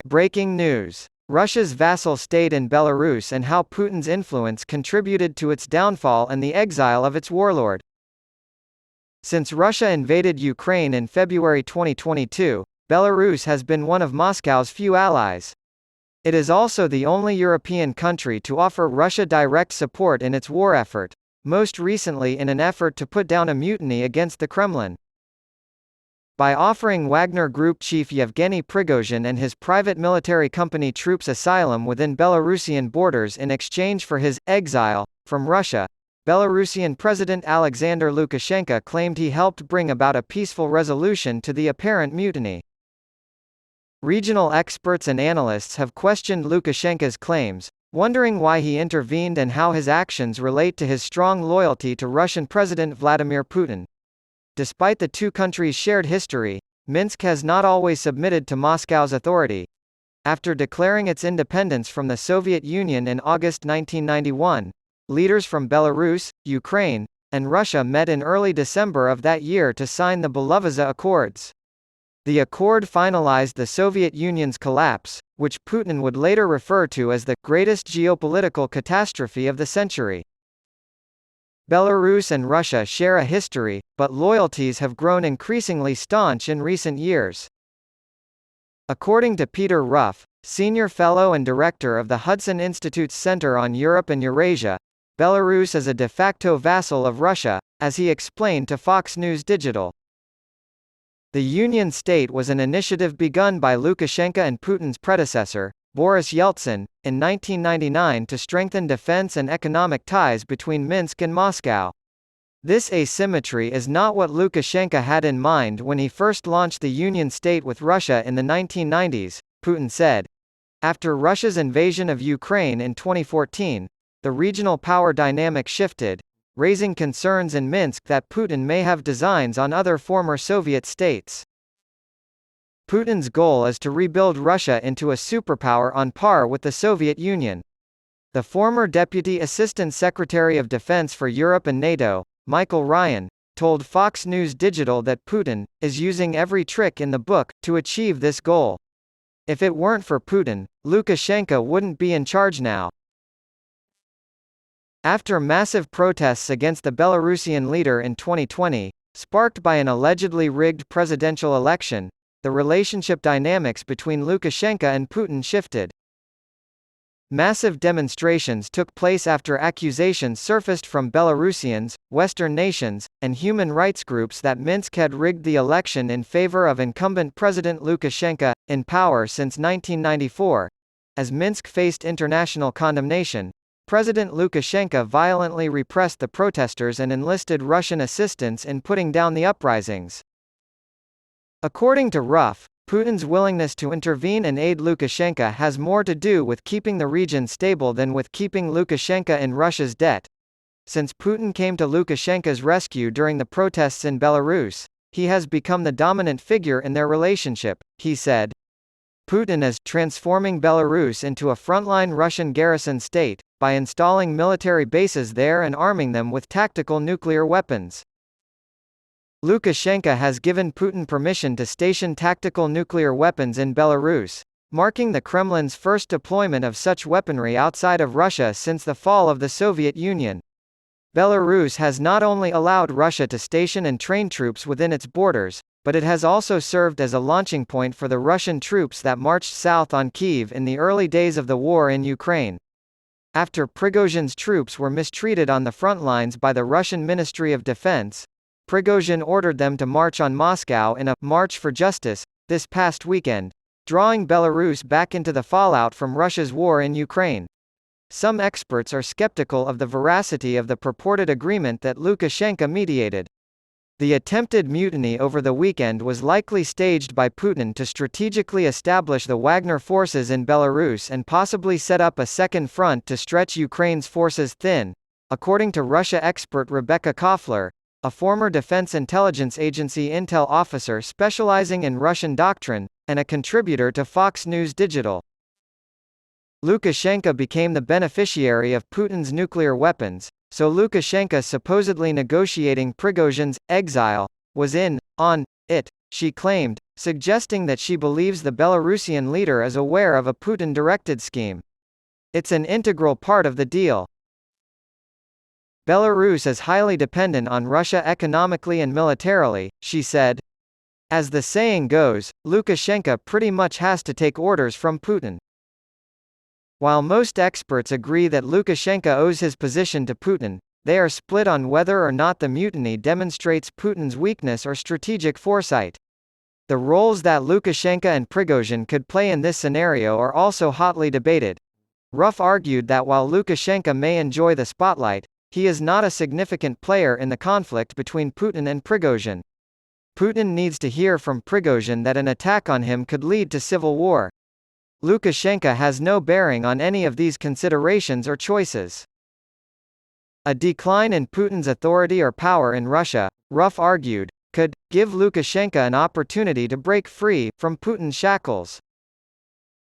Breaking news. Russia's vassal state in Belarus and how Putin's influence contributed to its downfall and the exile of its warlord. Since Russia invaded Ukraine in February 2022, Belarus has been one of Moscow's few allies. It is also the only European country to offer Russia direct support in its war effort, most recently in an effort to put down a mutiny against the Kremlin. By offering Wagner Group chief Yevgeny Prigozhin and his private military company troops asylum within Belarusian borders in exchange for his exile from Russia, Belarusian President Alexander Lukashenko claimed he helped bring about a peaceful resolution to the apparent mutiny. Regional experts and analysts have questioned Lukashenko's claims, wondering why he intervened and how his actions relate to his strong loyalty to Russian President Vladimir Putin. Despite the two countries' shared history, Minsk has not always submitted to Moscow's authority. After declaring its independence from the Soviet Union in August 1991, leaders from Belarus, Ukraine, and Russia met in early December of that year to sign the Belovezh Accords. The accord finalized the Soviet Union's collapse, which Putin would later refer to as the greatest geopolitical catastrophe of the century. Belarus and Russia share a history, but loyalties have grown increasingly staunch in recent years. According to Peter Ruff, senior fellow and director of the Hudson Institute's Center on Europe and Eurasia, Belarus is a de facto vassal of Russia, as he explained to Fox News Digital. The Union State was an initiative begun by Lukashenko and Putin's predecessor, Boris Yeltsin, in 1999 to strengthen defense and economic ties between Minsk and Moscow. This asymmetry is not what Lukashenko had in mind when he first launched the Union State with Russia in the 1990s, Putin said. After Russia's invasion of Ukraine in 2014, the regional power dynamic shifted, raising concerns in Minsk that Putin may have designs on other former Soviet states. Putin's goal is to rebuild Russia into a superpower on par with the Soviet Union. The former Deputy Assistant Secretary of Defense for Europe and NATO, Michael Ryan, told Fox News Digital that Putin is using every trick in the book to achieve this goal. If it weren't for Putin, Lukashenko wouldn't be in charge now. After massive protests against the Belarusian leader in 2020, sparked by an allegedly rigged presidential election, the relationship dynamics between Lukashenko and Putin shifted. Massive demonstrations took place after accusations surfaced from Belarusians, Western nations, and human rights groups that Minsk had rigged the election in favor of incumbent President Lukashenko, in power since 1994. As Minsk faced international condemnation, President Lukashenko violently repressed the protesters and enlisted Russian assistance in putting down the uprisings. According to Ruff, Putin's willingness to intervene and aid Lukashenko has more to do with keeping the region stable than with keeping Lukashenko in Russia's debt. Since Putin came to Lukashenko's rescue during the protests in Belarus, he has become the dominant figure in their relationship, he said. Putin is transforming Belarus into a frontline Russian garrison state, by installing military bases there and arming them with tactical nuclear weapons. Lukashenko has given Putin permission to station tactical nuclear weapons in Belarus, marking the Kremlin's first deployment of such weaponry outside of Russia since the fall of the Soviet Union. Belarus has not only allowed Russia to station and train troops within its borders, but it has also served as a launching point for the Russian troops that marched south on Kyiv in the early days of the war in Ukraine. After Prigozhin's troops were mistreated on the front lines by the Russian Ministry of Defense, Prigozhin ordered them to march on Moscow in a «march for justice» this past weekend, drawing Belarus back into the fallout from Russia's war in Ukraine. Some experts are skeptical of the veracity of the purported agreement that Lukashenko mediated. The attempted mutiny over the weekend was likely staged by Putin to strategically establish the Wagner forces in Belarus and possibly set up a second front to stretch Ukraine's forces thin, according to Russia expert Rebecca Koffler, a former Defense Intelligence Agency intel officer specializing in Russian doctrine, and a contributor to Fox News Digital. Lukashenko became the beneficiary of Putin's nuclear weapons, so Lukashenko supposedly negotiating Prigozhin's exile was in on it, she claimed, suggesting that she believes the Belarusian leader is aware of a Putin-directed scheme. It's an integral part of the deal. Belarus is highly dependent on Russia economically and militarily, she said. As the saying goes, Lukashenko pretty much has to take orders from Putin. While most experts agree that Lukashenko owes his position to Putin, they are split on whether or not the mutiny demonstrates Putin's weakness or strategic foresight. The roles that Lukashenko and Prigozhin could play in this scenario are also hotly debated. Ruff argued that while Lukashenko may enjoy the spotlight, he is not a significant player in the conflict between Putin and Prigozhin. Putin needs to hear from Prigozhin that an attack on him could lead to civil war. Lukashenko has no bearing on any of these considerations or choices. A decline in Putin's authority or power in Russia, Ruff argued, could give Lukashenko an opportunity to break free from Putin's shackles.